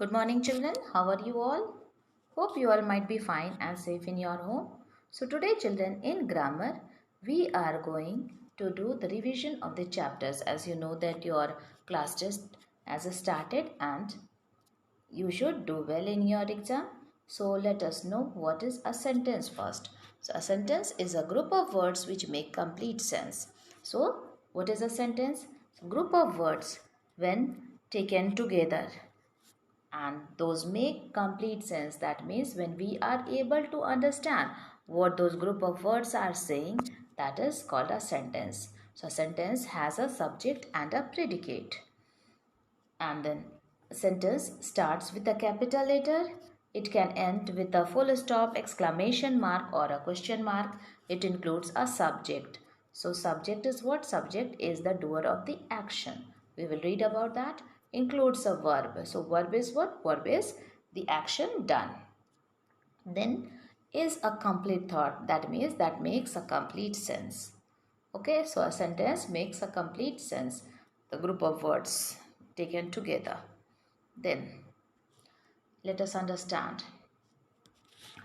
Good morning, children. How are you all? Hope you all might be fine and safe in your home. So, today, children, in grammar, we are going to do the revision of the chapters. As you know that your class test has started and you should do well in your exam. So, let us know what is a sentence first. So, a sentence is a group of words which make complete sense. So, what is a sentence? Group of words when taken together and those make complete sense. That means when we are able to understand what those group of words are saying, that is called a sentence. So a sentence has a subject and a predicate, and then a sentence starts with a capital letter. It can end with a full stop, exclamation mark, or a question mark. It includes a subject. So subject is what? Subject is the doer of the action. We will read about that. Includes a verb. So verb is what? Verb is the action done. Then is a complete thought. That means that makes a complete sense. Okay, so a sentence makes a complete sense. The group of words taken together. Then let us understand.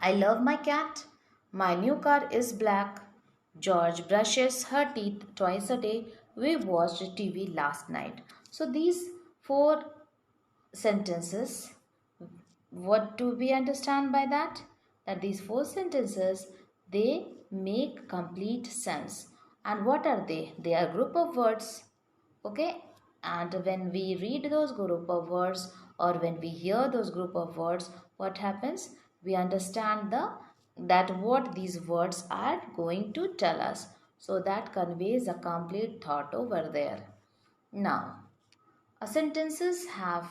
I love my cat. My new car is black. George brushes her teeth twice a day. We watched TV last night. So these four sentences, what do we understand by that? That these four sentences, they make complete sense. And what are they? They are group of words. Okay, and when we read those group of words or when we hear those group of words, what happens? We understand that what these words are going to tell us. So that conveys a complete thought over there. Now, sentences have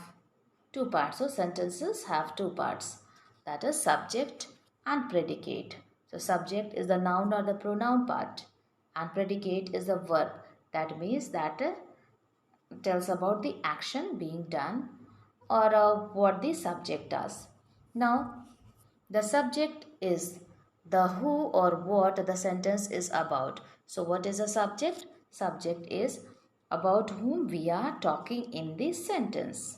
two parts. So sentences have two parts, that is subject and predicate. So subject is the noun or the pronoun part and predicate is the verb. That means that tells about the action being done or what the subject does. Now, the subject is the who or what the sentence is about. So, what is a subject? Subject is about whom we are talking in this sentence.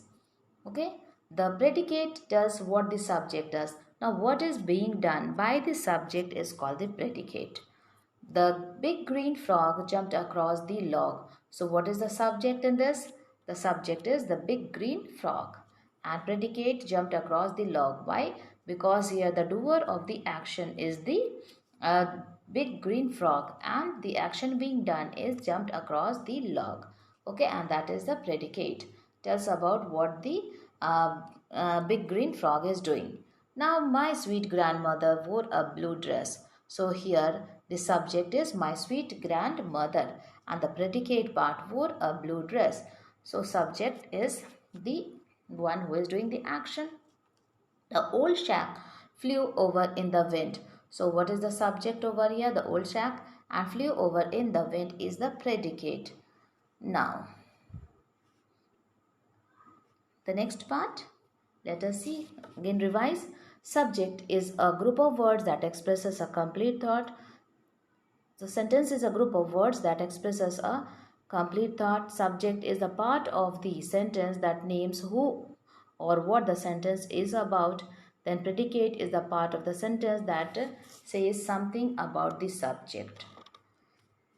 Okay, the predicate does what the subject does. Now, what is being done by the subject is called the predicate. The big green frog jumped across the log. So what is the subject in this? The subject is the big green frog. And predicate jumped across the log. Why? Because here the doer of the action is the uh, big green frog and the action being done is jumped across the log. Okay, and that is the predicate. Tells about what the big green frog is doing. Now my sweet grandmother wore a blue dress. So here the subject is my sweet grandmother and the predicate part wore a blue dress. So subject is the one who is doing the action. The old shack flew over in the wind. So what is the subject over here? The old shack, and flew over in the wind is the predicate. Now the next part, let us see, again revise. Subject is a group of words that expresses a complete thought. The sentence is a group of words that expresses a complete thought. Subject is the part of the sentence that names who or what the sentence is about. Then predicate is the part of the sentence that says something about the subject.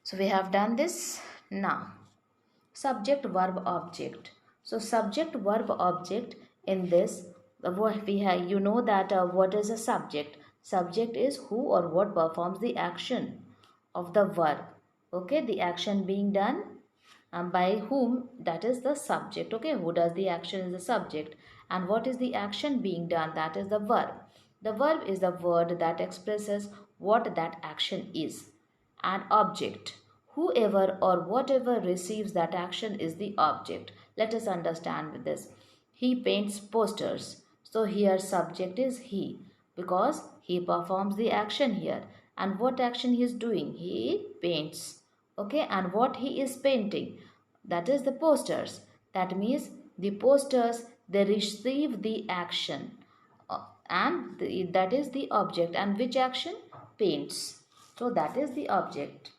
So we have done this. Now, subject, verb, object. So subject, verb, object. In this, what we have, you know that what is a subject? Subject is who or what performs the action of the verb. Okay, the action being done by whom, that is the subject. Okay, who does the action is the subject, and what is the action being done, that is the verb. The verb is the word that expresses what that action is. And object, whoever or whatever receives that action is the object. Let us understand with this. He paints posters. So here subject is he because he performs the action here. And what action he is doing? He paints. Okay, and what he is painting? That is the posters. That means the posters, they receive the action and that is the object. And which action? Paints. So that is the object.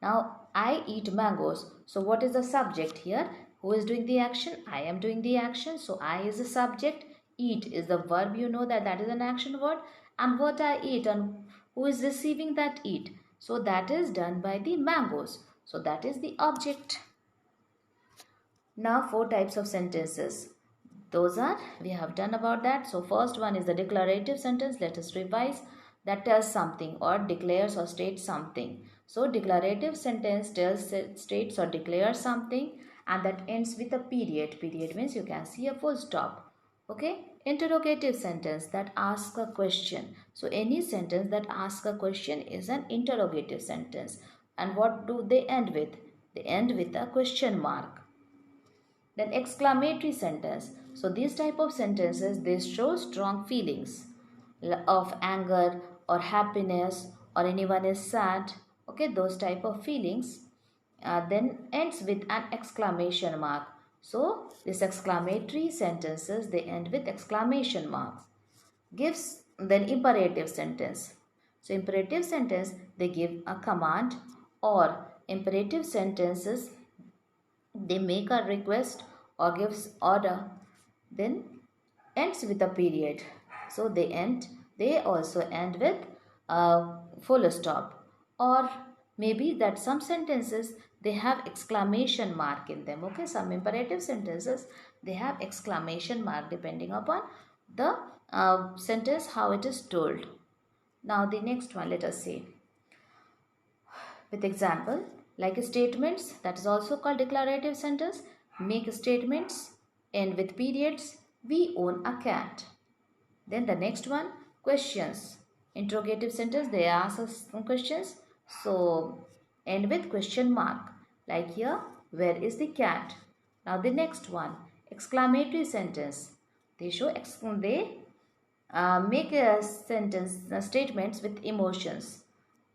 Now I eat mangoes. So what is the subject here? Who is doing the action? I am doing the action. So I is the subject. Eat is the verb. You know that that is an action word. And what I eat and who is receiving that eat? So that is done by the mangoes. So that is the object. Now four types of sentences. Those are, we have done about that. So first one is the declarative sentence. Let us revise. That tells something or declares or states something. So declarative sentence tells, states or declares something, and that ends with a period. Period means you can see a full stop. Okay. Interrogative sentence that asks a question. So any sentence that asks a question is an interrogative sentence. And what do they end with? They end with a question mark. Then exclamatory sentence. So these type of sentences, they show strong feelings of anger or happiness, or anyone is sad. Okay, those type of feelings. Then ends with an exclamation mark. So this exclamatory sentences, they end with exclamation marks. Gives then imperative sentence. So imperative sentence, they give a command, or imperative sentences, they make a request or gives order, then ends with a period. So they also end with a full stop, or maybe that some sentences, they have exclamation mark in them. Okay, some imperative sentences, they have exclamation mark depending upon the sentence how it is told. Now the next one, let us see with example, like statements, that is also called declarative sentence. Make statements, end with periods. We own a cat. Then the next one, questions. Interrogative sentence, they ask us some questions, so end with question mark, like here, where is the cat? Now the next one, exclamatory sentence, they show they make a sentence statements with emotions,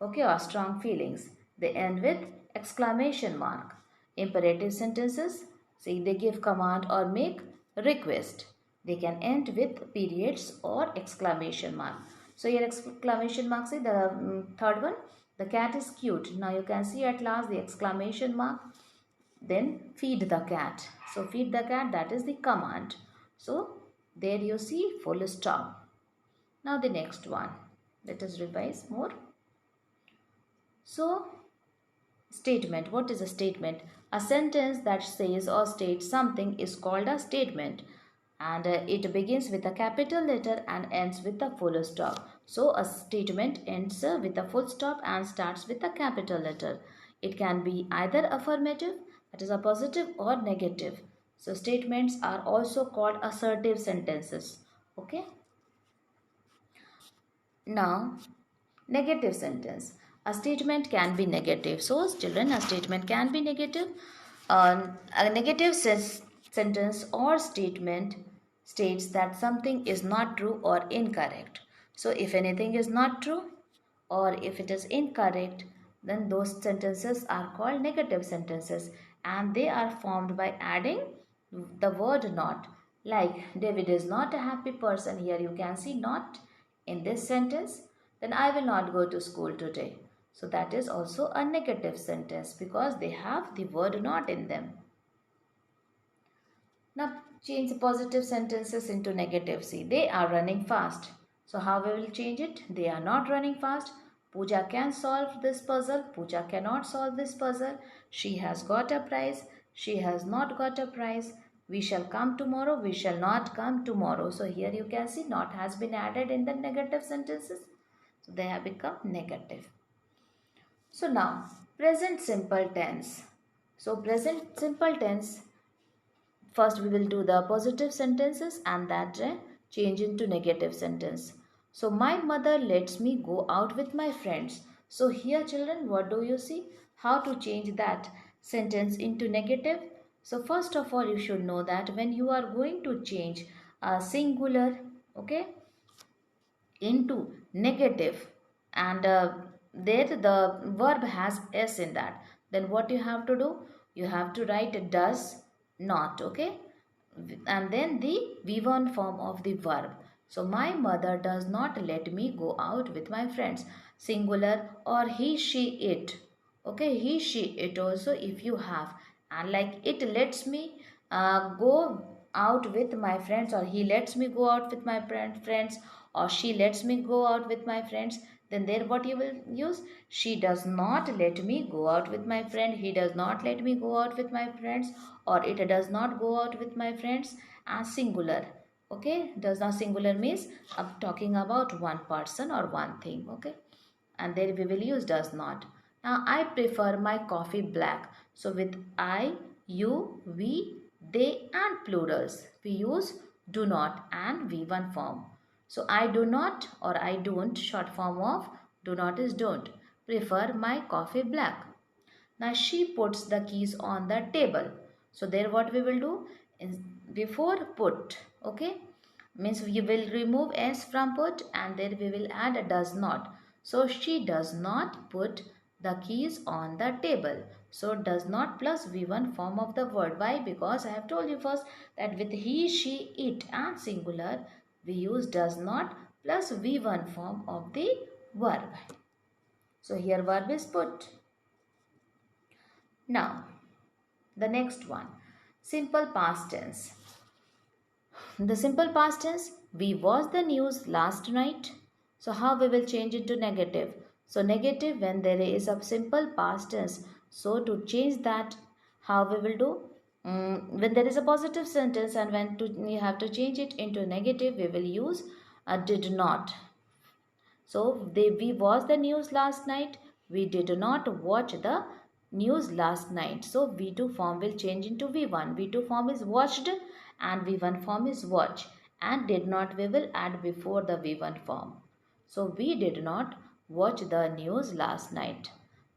okay, or strong feelings. They end with exclamation mark. Imperative sentences, say they give command or make request. They can end with periods or exclamation mark. So here exclamation mark, say the third one, the cat is cute. Now you can see at last the exclamation mark. Then feed the cat. So feed the cat, that is the command. So there you see full stop. Now the next one, let us revise more. So statement, what is a statement? A sentence that says or states something is called a statement, and it begins with a capital letter and ends with a full stop. So a statement ends with a full stop and starts with a capital letter. It can be either affirmative, that is a positive, or negative. So statements are also called assertive sentences. Okay. Now, negative sentence. A statement can be negative. So, children, a statement can be negative. A negative sentence or statement states that something is not true or incorrect. So, if anything is not true or if it is incorrect, then those sentences are called negative sentences, and they are formed by adding the word not. Like, David is not a happy person. Here you can see not in this sentence. Then I will not go to school today. So that is also a negative sentence because they have the word not in them. Now change the positive sentences into negative. See, they are running fast. So how we will change it? They are not running fast. Pooja can solve this puzzle. Pooja cannot solve this puzzle. She has got a prize. She has not got a prize. We shall come tomorrow. We shall not come tomorrow. So here you can see not has been added in the negative sentences. So they have become negative. So now present simple tense. So present simple tense, first we will do the positive sentences and that change into negative sentence. So my mother lets me go out with my friends. So here children, what do you see? How to change that sentence into negative? So first of all, you should know that when you are going to change a singular, okay, into negative, and there the verb has s in that, then what you have to do, you have to write does not, okay, and then the v1 form of the verb. So my mother does not let me go out with my friends, singular, or he she it, okay, he she it also if you have, And like it lets me go out with my friends, or he lets me go out with my friends, or she lets me go out with my friends, then there what you will use? She does not let me go out with my friend, he does not let me go out with my friends, or it does not go out with my friends, as singular. Okay, does not singular means I'm talking about one person or one thing. Okay, and there we will use does not. Now I prefer my coffee black. So with I, you, we, they and plurals, we use do not and V1 form. So I do not or I don't, short form of do not is don't, prefer my coffee black. Now she puts the keys on the table. So there what we will do is before put, okay, means we will remove s from put and there we will add a does not. So she does not put the keys on the table. So does not plus v1 form of the word. Why? Because I have told you first that with he, she, it and singular we use does not plus v1 form of the verb. So here verb is put. Now the next one, simple past tense. The simple past tense, we watched the news last night. So how we will change it to negative? So negative when there is a simple past tense. So to change that, how we will do? When there is a positive sentence and when you have to change it into negative, we will use a did not. So we watched the news last night. We did not watch the news last night. So V2 form will change into V1. V2 form is watched and V1 form is watch. And did not we will add before the V1 form. So we did not watch the news last night.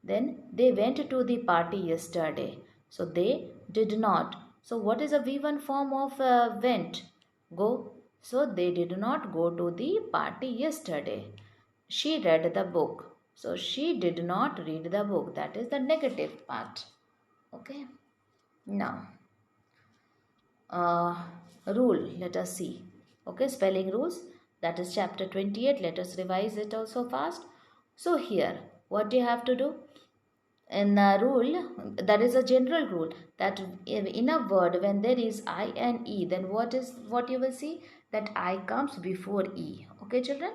Then they went to the party yesterday. So they did not. So what is a V1 form of went? Go. So they did not go to the party yesterday. She read the book. So she did not read the book. That is the negative part. Okay. Now, uh, rule. Let us see. Okay, spelling rules. That is chapter 28. Let us revise it also fast. So here, what do you have to do? In a rule, that is a general rule that in a word when there is I and E, then what you will see? That I comes before E. Okay, children?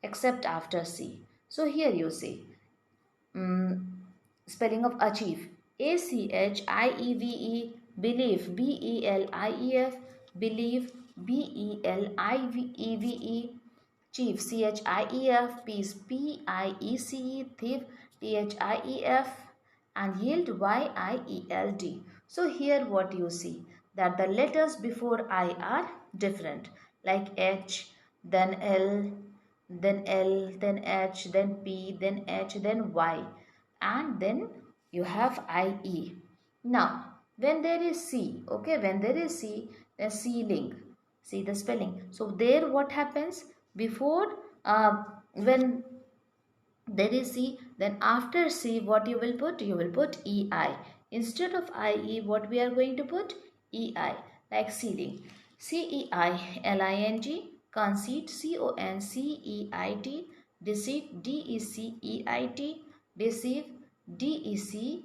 Except after C. So here you see spelling of achieve. ACHIEVE, believe, BELIEF, believe, BELIEVE, chief, CHIEF, peace, PIECE, thief, THIEF, and yield, YIELD. So here what you see, that the letters before I are different, like H, then L, then L, then H, then P, then H, then Y, and then you have IE. Now, when there is C, okay, when there is C, then ceiling. See the spelling. So there what happens? Before, when there is C, then after C, what you will put? You will put EI. Instead of IE, what we are going to put? EI, like ceiling. CEILING, conceit, CONCEIT, deceit, DECEIT, deceive, DECEIVE,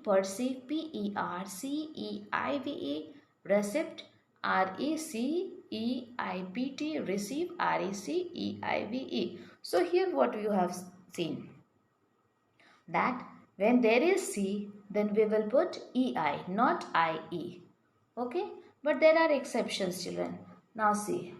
perceive, PERCEIVE, receipt, RECEIPT, receive, RECEIVE. So here what you have seen, that when there is C, then we will put EI, not IE. Okay, but there are exceptions, children. Now see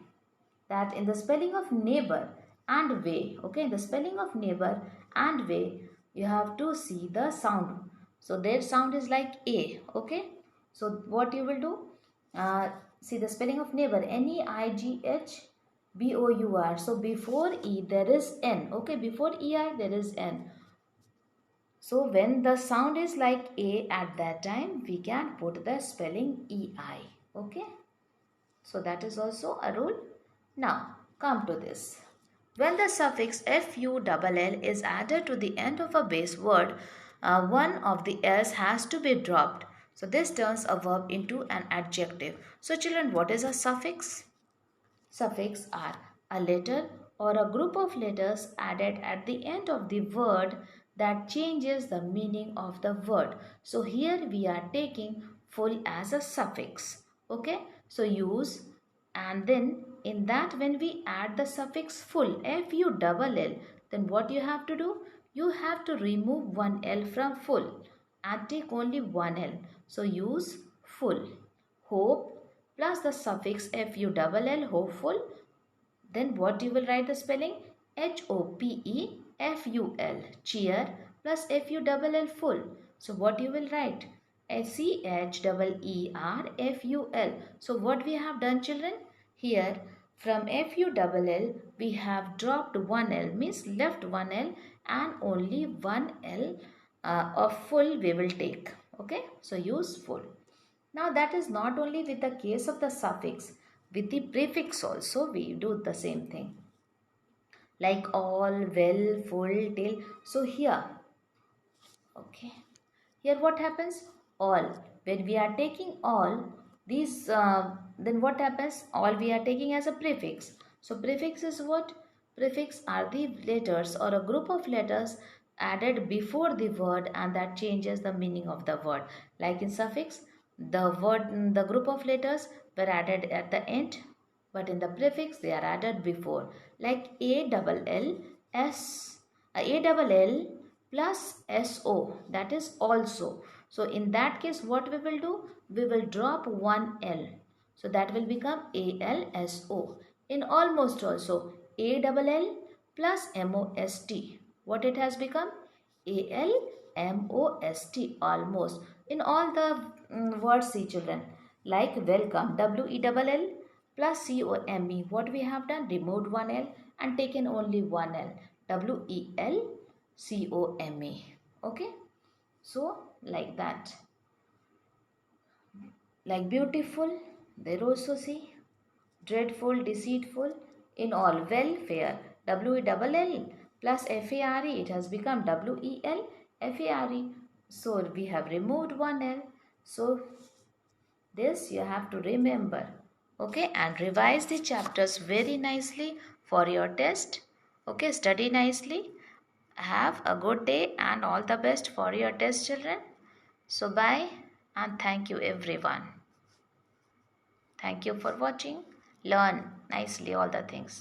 that in the spelling of neighbor and way, okay, in the spelling of neighbor and way, you have to see the sound. So their sound is like A, okay. So what you will do, see the spelling of neighbor, NEIGHBOUR. So before E there is N, okay, before EI there is N. So when the sound is like A, at that time we can put the spelling EI, okay. So that is also a rule. Now come to this. When the suffix FULL is added to the end of a base word, one of the S has to be dropped. So this turns a verb into an adjective. So children, what is a suffix? Suffix are a letter or a group of letters added at the end of the word that changes the meaning of the word. So here we are taking full as a suffix. Okay, so use, and then in that when we add the suffix full, F-U-double-L, then what you have to do? You have to remove one L from full and take only one L. So use full. Hope plus the suffix F-U-double-L, hopeful. Then what you will write the spelling? H-O-P-E-F-U-L, cheer, plus F-U-double-L, full. So what you will write? C-H-E-E-R-F-U-L. So what we have done, children? Here from F-U-double-L we have dropped one L, means left one L, and only one L of full we will take. Okay, so use full. Now that is not only with the case of the suffix, with the prefix also we do the same thing. Like all, well, full, till. So here, okay. Here what happens? All. When we are taking all, these, then what happens? All we are taking as a prefix. So prefix is what? Prefix are the letters or a group of letters added before the word and that changes the meaning of the word. Like in suffix, the group of letters were added at the end, but in the prefix they are added before. Like A double L S, A double L plus SO, that is also. So in that case what we will do? We will drop one L. So that will become ALSO. In almost also, A double L plus MOST. What it has become? ALMOST, almost. In all the words, see children, like welcome, WELL plus COME. What we have done? Removed one L and taken only one L. WELCOME. Okay, so like that. Like beautiful, there also see dreadful, deceitful, in all welfare, WELL plus FARE, it has become WELFARE. So we have removed one L. So this you have to remember. Okay, and revise the chapters very nicely for your test. Okay, study nicely. Have a good day and all the best for your test, children. So bye and thank you everyone. Thank you for watching. Learn nicely all the things.